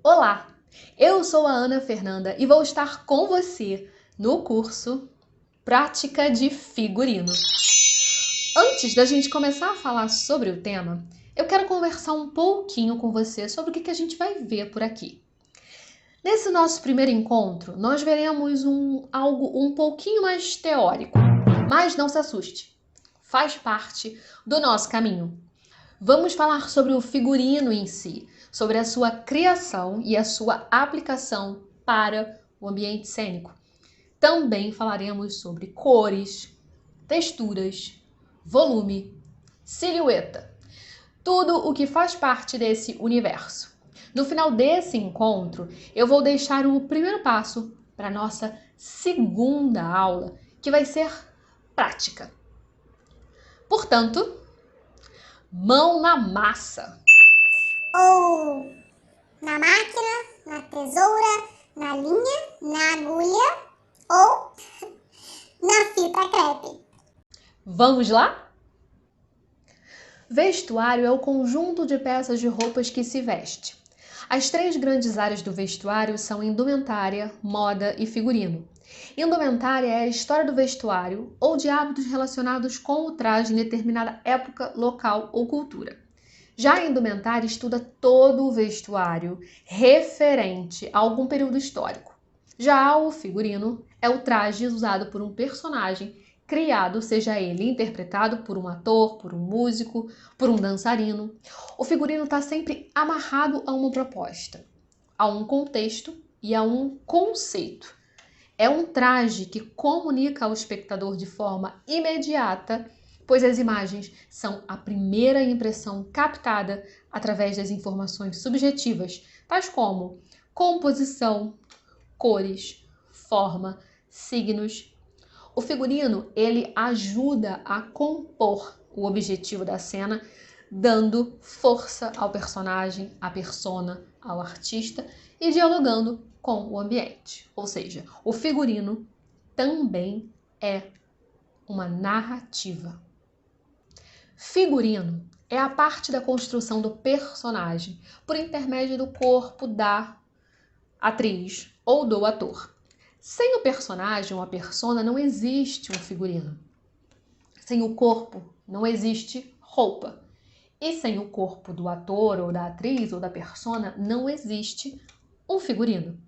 Olá, eu sou a Ana Fernanda e vou estar com você no curso Prática de Figurino. Antes da gente começar a falar sobre o tema, eu quero conversar um pouquinho com você sobre o que a gente vai ver por aqui. Nesse nosso primeiro encontro, nós veremos algo um pouquinho mais teórico, mas não se assuste, faz parte do nosso caminho. Vamos falar sobre o figurino em si, sobre a sua criação e a sua aplicação para o ambiente cênico. Também falaremos sobre cores, texturas, volume, silhueta, tudo o que faz parte desse universo. No final desse encontro, eu vou deixar o primeiro passo para a nossa segunda aula, que vai ser prática. Portanto, mão na massa! Ou na máquina, na tesoura, na linha, na agulha ou na fita crepe. Vamos lá? Vestuário é o conjunto de peças de roupas que se veste. As três grandes áreas do vestuário são indumentária, moda e figurino. Indumentária é a história do vestuário ou de hábitos relacionados com o traje em determinada época, local ou cultura. Já a indumentária estuda todo o vestuário referente a algum período histórico. Já o figurino é o traje usado por um personagem criado, seja ele interpretado por um ator, por um músico, por um dançarino. O figurino está sempre amarrado a uma proposta, a um contexto e a um conceito. É um traje que comunica ao espectador de forma imediata, pois as imagens são a primeira impressão captada através das informações subjetivas, tais como composição, cores, forma, signos. O figurino, ele ajuda a compor o objetivo da cena, dando força ao personagem, à persona, ao artista e dialogando com o ambiente. Ou seja, o figurino também é uma narrativa. Figurino é a parte da construção do personagem por intermédio do corpo da atriz ou do ator. Sem o personagem ou a persona não existe um figurino. Sem o corpo não existe roupa. E sem o corpo do ator ou da atriz ou da persona não existe um figurino.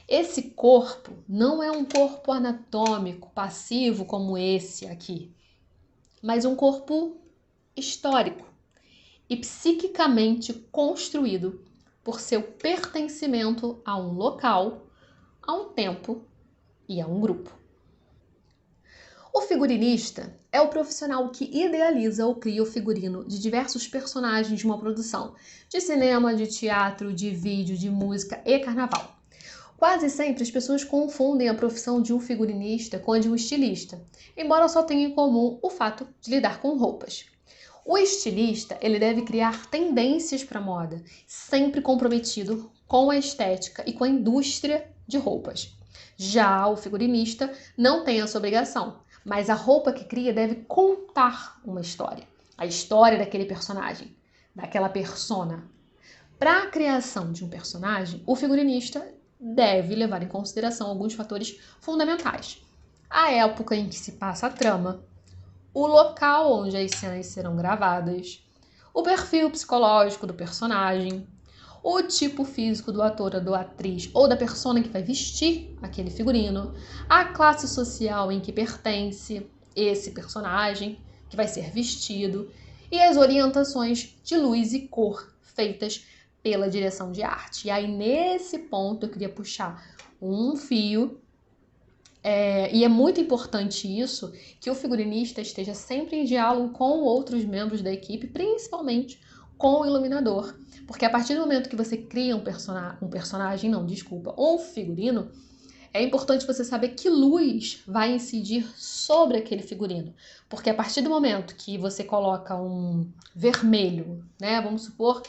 Esse corpo não é um corpo anatômico, passivo como esse aqui, mas um corpo histórico e psiquicamente construído por seu pertencimento a um local, a um tempo e a um grupo. O figurinista é o profissional que idealiza ou cria o figurino de diversos personagens de uma produção, de cinema, de teatro, de vídeo, de música e carnaval. Quase sempre as pessoas confundem a profissão de um figurinista com a de um estilista, embora só tenha em comum o fato de lidar com roupas. O estilista, ele deve criar tendências para a moda, sempre comprometido com a estética e com a indústria de roupas. Já o figurinista não tem essa obrigação, mas a roupa que cria deve contar uma história, a história daquele personagem, daquela persona. Para a criação de um personagem, o figurinista deve levar em consideração alguns fatores fundamentais: a época em que se passa a trama, o local onde as cenas serão gravadas, o perfil psicológico do personagem, o tipo físico do ator ou da atriz ou da persona que vai vestir aquele figurino, a classe social em que pertence esse personagem que vai ser vestido e as orientações de luz e cor feitas pela direção de arte. E aí, nesse ponto, eu queria puxar um fio, e é muito importante isso, que o figurinista esteja sempre em diálogo com outros membros da equipe, principalmente com o iluminador. Porque a partir do momento que você cria um figurino, é importante você saber que luz vai incidir sobre aquele figurino. Porque a partir do momento que você coloca um vermelho, né? Vamos supor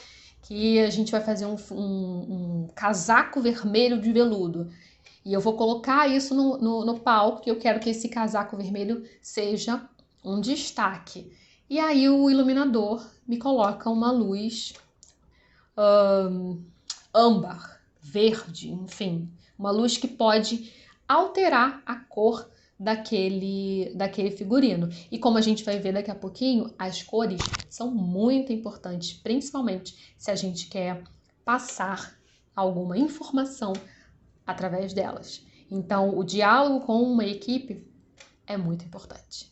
que a gente vai fazer um casaco vermelho de veludo. E eu vou colocar isso no palco, que eu quero que esse casaco vermelho seja um destaque. E aí o iluminador me coloca uma luz âmbar, verde, enfim, uma luz que pode alterar a cor daquele figurino. E como a gente vai ver daqui a pouquinho, as cores são muito importantes, principalmente se a gente quer passar alguma informação através delas. Então, o diálogo com uma equipe é muito importante.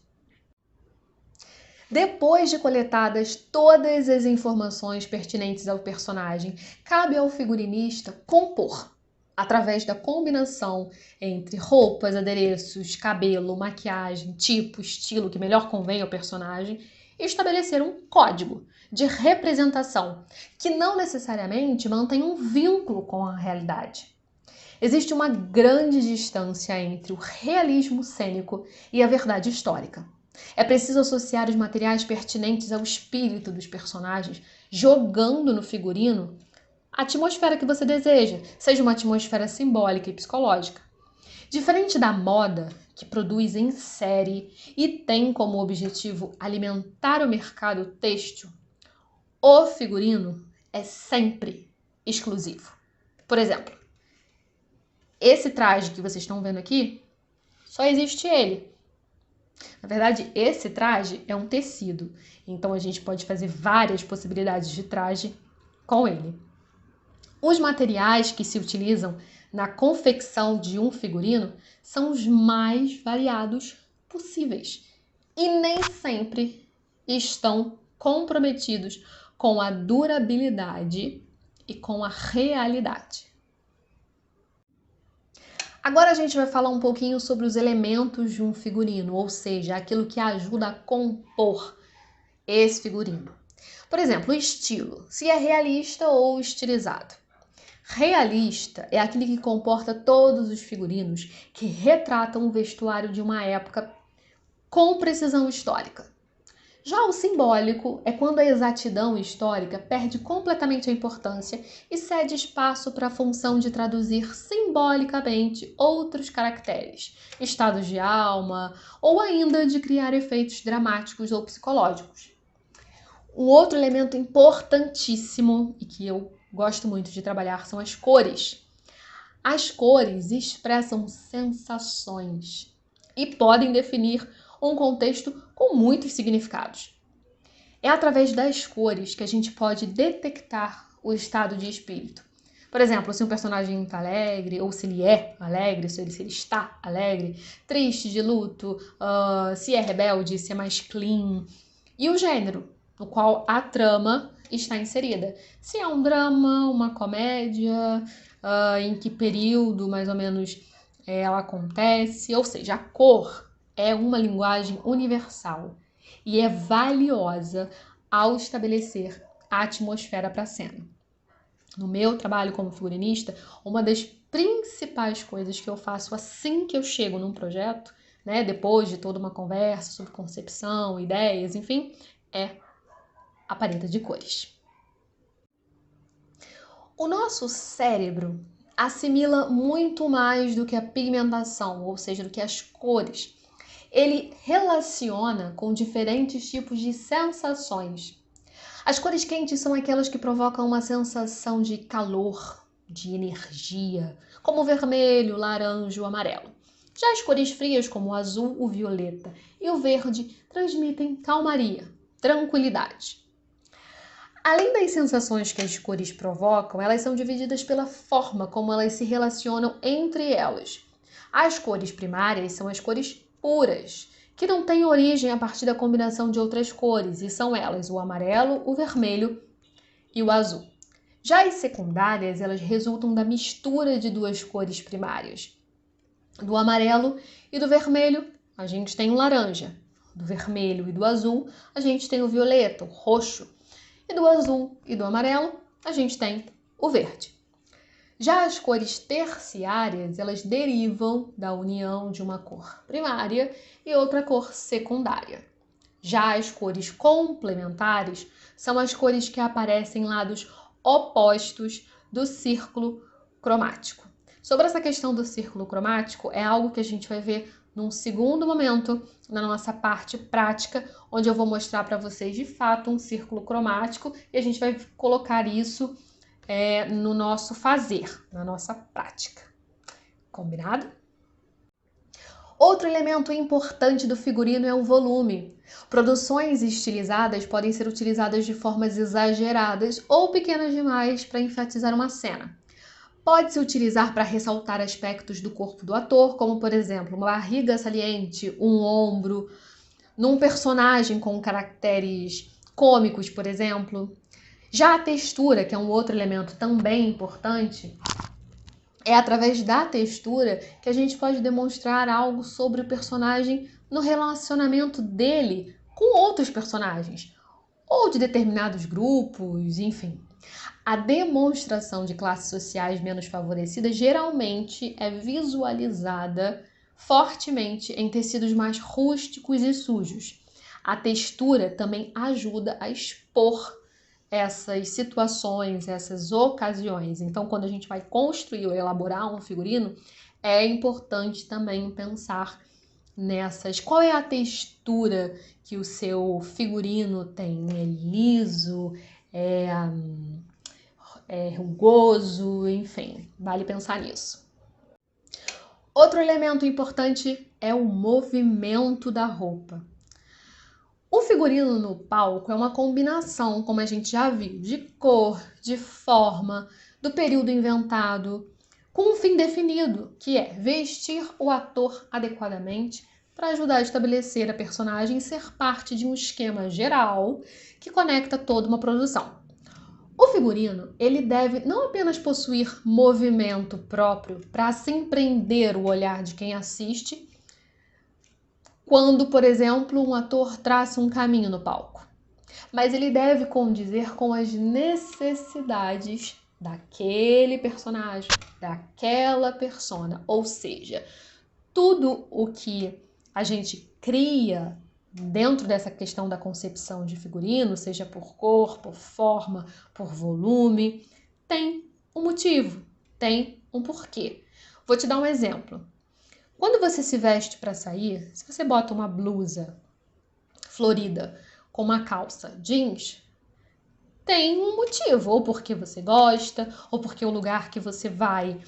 Depois de coletadas todas as informações pertinentes ao personagem, cabe ao figurinista compor, através da combinação entre roupas, adereços, cabelo, maquiagem, tipo, estilo que melhor convém ao personagem, e estabelecer um código de representação que não necessariamente mantém um vínculo com a realidade. Existe uma grande distância entre o realismo cênico e a verdade histórica. É preciso associar os materiais pertinentes ao espírito dos personagens, jogando no figurino a atmosfera que você deseja, seja uma atmosfera simbólica e psicológica. Diferente da moda, que produz em série e tem como objetivo alimentar o mercado têxtil, o figurino é sempre exclusivo. Por exemplo, esse traje que vocês estão vendo aqui, só existe ele. Na verdade, esse traje é um tecido, então a gente pode fazer várias possibilidades de traje com ele. Os materiais que se utilizam na confecção de um figurino são os mais variados possíveis e nem sempre estão comprometidos com a durabilidade e com a realidade. Agora a gente vai falar um pouquinho sobre os elementos de um figurino, ou seja, aquilo que ajuda a compor esse figurino. Por exemplo, o estilo, se é realista ou estilizado. Realista é aquele que comporta todos os figurinos que retratam o vestuário de uma época com precisão histórica. Já o simbólico é quando a exatidão histórica perde completamente a importância e cede espaço para a função de traduzir simbolicamente outros caracteres, estados de alma ou ainda de criar efeitos dramáticos ou psicológicos. Um outro elemento importantíssimo e que eu gosto muito de trabalhar são as cores. As cores expressam sensações e podem definir um contexto com muitos significados. É através das cores que a gente pode detectar o estado de espírito. Por exemplo, se um personagem está alegre, ou se ele é alegre, se ele está alegre, triste, de luto, se é rebelde, se é mais clean. E o gênero, no qual a trama está inserida. Se é um drama, uma comédia, em que período mais ou menos ela acontece. Ou seja, a cor é uma linguagem universal e é valiosa ao estabelecer a atmosfera para a cena. No meu trabalho como figurinista, uma das principais coisas que eu faço assim que eu chego num projeto, né, depois de toda uma conversa sobre concepção, ideias, enfim, é a paleta de cores. O nosso cérebro assimila muito mais do que a pigmentação, ou seja, do que as cores. Ele relaciona com diferentes tipos de sensações. As cores quentes são aquelas que provocam uma sensação de calor, de energia, como o vermelho, o laranja, o amarelo. Já as cores frias, como o azul, o violeta e o verde, transmitem calmaria, tranquilidade. Além das sensações que as cores provocam, elas são divididas pela forma como elas se relacionam entre elas. As cores primárias são as cores puras, que não têm origem a partir da combinação de outras cores, e são elas o amarelo, o vermelho e o azul. Já as secundárias, elas resultam da mistura de duas cores primárias. Do amarelo e do vermelho, a gente tem o laranja. Do vermelho e do azul, a gente tem o violeta, o roxo. E do azul e do amarelo, a gente tem o verde. Já as cores terciárias, elas derivam da união de uma cor primária e outra cor secundária. Já as cores complementares são as cores que aparecem em lados opostos do círculo cromático. Sobre essa questão do círculo cromático, é algo que a gente vai ver num segundo momento na nossa parte prática, onde eu vou mostrar para vocês de fato um círculo cromático e a gente vai colocar isso no nosso fazer, na nossa prática. Combinado? Outro elemento importante do figurino é o volume. Produções estilizadas podem ser utilizadas de formas exageradas ou pequenas demais para enfatizar uma cena. Pode-se utilizar para ressaltar aspectos do corpo do ator, como, por exemplo, uma barriga saliente, um ombro, num personagem com caracteres cômicos, por exemplo. Já a textura, que é um outro elemento também importante, é através da textura que a gente pode demonstrar algo sobre o personagem no relacionamento dele com outros personagens, ou de determinados grupos, enfim. A demonstração de classes sociais menos favorecidas geralmente é visualizada fortemente em tecidos mais rústicos e sujos. A textura também ajuda a expor essas situações, essas ocasiões. Então, quando a gente vai construir ou elaborar um figurino, é importante também pensar nessas. Qual é a textura que o seu figurino tem? É liso? É rugoso? Enfim, vale pensar nisso. Outro elemento importante é o movimento da roupa. O figurino no palco é uma combinação, como a gente já viu, de cor, de forma, do período inventado, com um fim definido, que é vestir o ator adequadamente para ajudar a estabelecer a personagem e ser parte de um esquema geral que conecta toda uma produção. O figurino, ele deve não apenas possuir movimento próprio para assim prender o olhar de quem assiste, quando, por exemplo, um ator traça um caminho no palco. Mas ele deve condizer com as necessidades daquele personagem, daquela persona. Ou seja, tudo o que a gente cria dentro dessa questão da concepção de figurino, seja por cor, por forma, por volume, tem um motivo, tem um porquê. Vou te dar um exemplo. Quando você se veste para sair, se você bota uma blusa florida com uma calça jeans, tem um motivo, ou porque você gosta, ou porque o lugar que você vai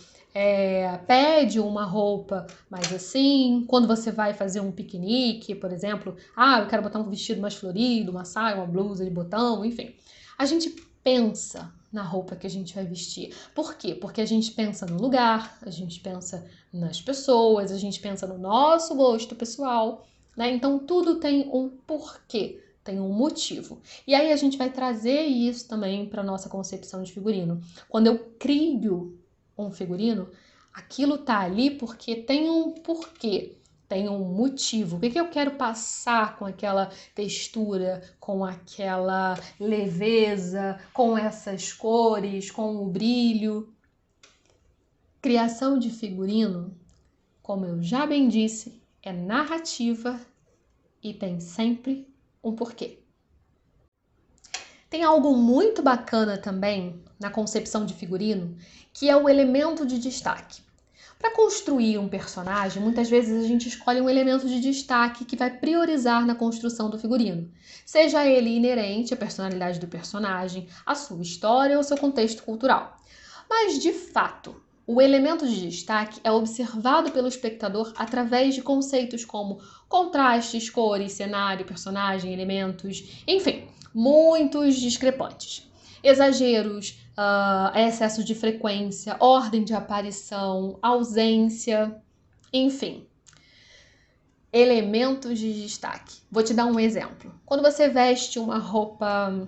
pede uma roupa mais assim. Quando você vai fazer um piquenique, por exemplo, eu quero botar um vestido mais florido, uma saia, uma blusa de botão, enfim. A gente pensa na roupa que a gente vai vestir. Por quê? Porque a gente pensa no lugar, a gente pensa nas pessoas, a gente pensa no nosso gosto pessoal, né? Então tudo tem um porquê, tem um motivo. E aí a gente vai trazer isso também para nossa concepção de figurino. Quando eu crio um figurino, aquilo tá ali porque tem um porquê. Tem um motivo. O que eu quero passar com aquela textura, com aquela leveza, com essas cores, com o brilho? Criação de figurino, como eu já bem disse, é narrativa e tem sempre um porquê. Tem algo muito bacana também na concepção de figurino, que é o elemento de destaque. Para construir um personagem, muitas vezes a gente escolhe um elemento de destaque que vai priorizar na construção do figurino. Seja ele inerente à personalidade do personagem, à sua história ou ao seu contexto cultural. Mas, de fato, o elemento de destaque é observado pelo espectador através de conceitos como contrastes, cores, cenário, personagem, elementos, enfim, muitos discrepantes. Exageros, excesso de frequência, ordem de aparição, ausência, enfim. Elementos de destaque. Vou te dar um exemplo. Quando você veste uma roupa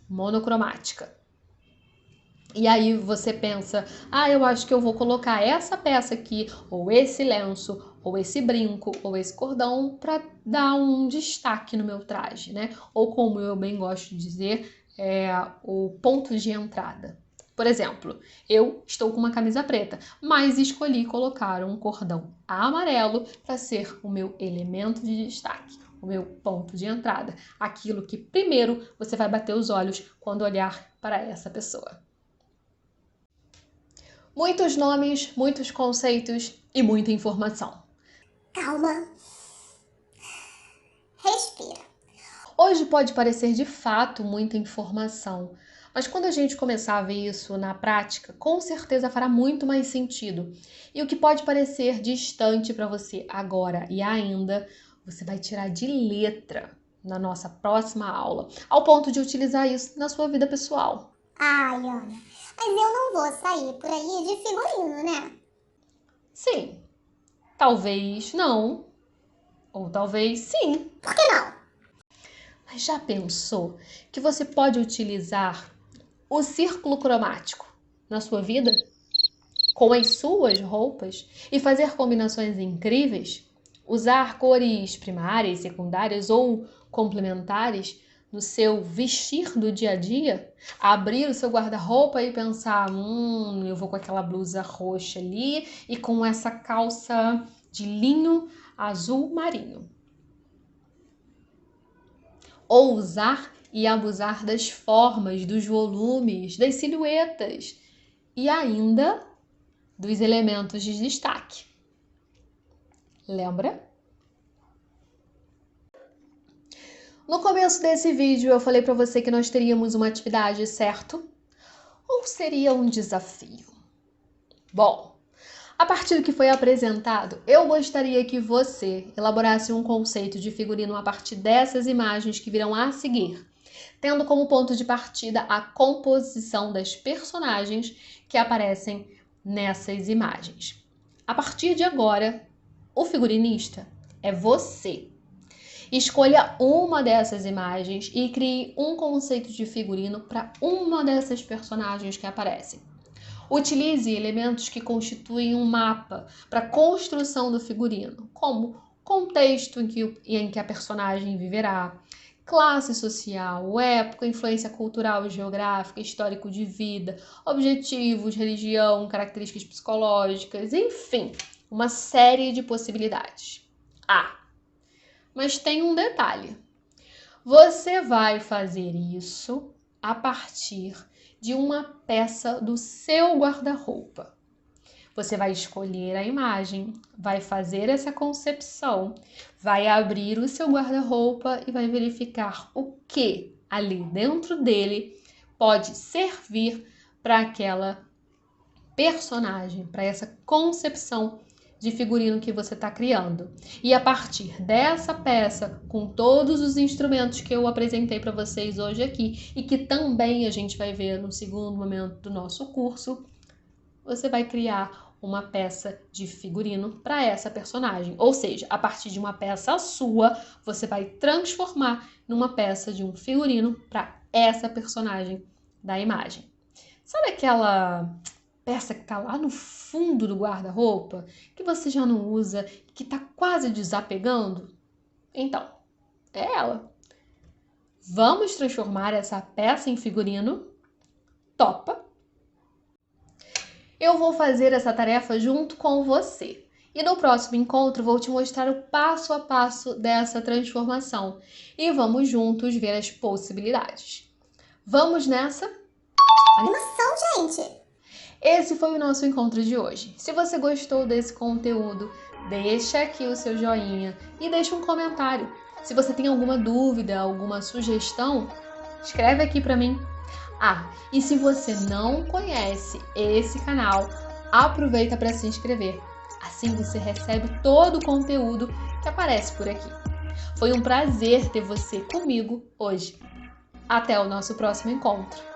monocromática, e aí você pensa, eu acho que eu vou colocar essa peça aqui, ou esse lenço, ou esse brinco, ou esse cordão para dar um destaque no meu traje, né? Ou como eu bem gosto de dizer, o ponto de entrada. Por exemplo, eu estou com uma camisa preta, mas escolhi colocar um cordão amarelo para ser o meu elemento de destaque, o meu ponto de entrada, aquilo que primeiro você vai bater os olhos quando olhar para essa pessoa. Muitos nomes, muitos conceitos e muita informação. Calma. Respira. Hoje pode parecer de fato muita informação, Mas quando a gente começar a ver isso na prática, com certeza fará muito mais sentido. E o que pode parecer distante para você agora e ainda, você vai tirar de letra na nossa próxima aula, ao ponto de utilizar isso na sua vida pessoal. Ai, Ana, mas eu não vou sair por aí de figurino, né? Sim, talvez não, ou talvez sim. Por que não? Mas já pensou que você pode utilizar o círculo cromático na sua vida? Com as suas roupas e fazer combinações incríveis? Usar cores primárias, secundárias ou complementares no seu vestir do dia a dia? Abrir o seu guarda-roupa e pensar, eu vou com aquela blusa roxa ali e com essa calça de linho azul marinho. Ou usar e abusar das formas, dos volumes, das silhuetas e ainda dos elementos de destaque. Lembra? No começo desse vídeo eu falei para você que nós teríamos uma atividade, certo? Ou seria um desafio? Bom, a partir do que foi apresentado, eu gostaria que você elaborasse um conceito de figurino a partir dessas imagens que virão a seguir, tendo como ponto de partida a composição das personagens que aparecem nessas imagens. A partir de agora, o figurinista é você. Escolha uma dessas imagens e crie um conceito de figurino para uma dessas personagens que aparecem. Utilize elementos que constituem um mapa para a construção do figurino, como contexto em que a personagem viverá, classe social, época, influência cultural e geográfica, histórico de vida, objetivos, religião, características psicológicas, enfim, uma série de possibilidades. Mas tem um detalhe. Você vai fazer isso a partir de uma peça do seu guarda-roupa. Você vai escolher a imagem, vai fazer essa concepção, vai abrir o seu guarda-roupa e vai verificar o que ali dentro dele pode servir para aquela personagem, para essa concepção de figurino que você está criando. E a partir dessa peça, com todos os instrumentos que eu apresentei para vocês hoje aqui e que também a gente vai ver no segundo momento do nosso curso, você vai criar uma peça de figurino para essa personagem. Ou seja, a partir de uma peça sua, você vai transformar numa peça de um figurino para essa personagem da imagem. Sabe aquela peça que está lá no fundo do guarda-roupa, que você já não usa, que está quase desapegando? Então, é ela. Vamos transformar essa peça em figurino? Topa? Eu vou fazer essa tarefa junto com você. E no próximo encontro vou te mostrar o passo a passo dessa transformação. E vamos juntos ver as possibilidades. Vamos nessa? Animação, gente! Esse foi o nosso encontro de hoje. Se você gostou desse conteúdo, deixa aqui o seu joinha e deixa um comentário. Se você tem alguma dúvida, alguma sugestão, escreve aqui para mim. E se você não conhece esse canal, aproveita para se inscrever. Assim você recebe todo o conteúdo que aparece por aqui. Foi um prazer ter você comigo hoje. Até o nosso próximo encontro.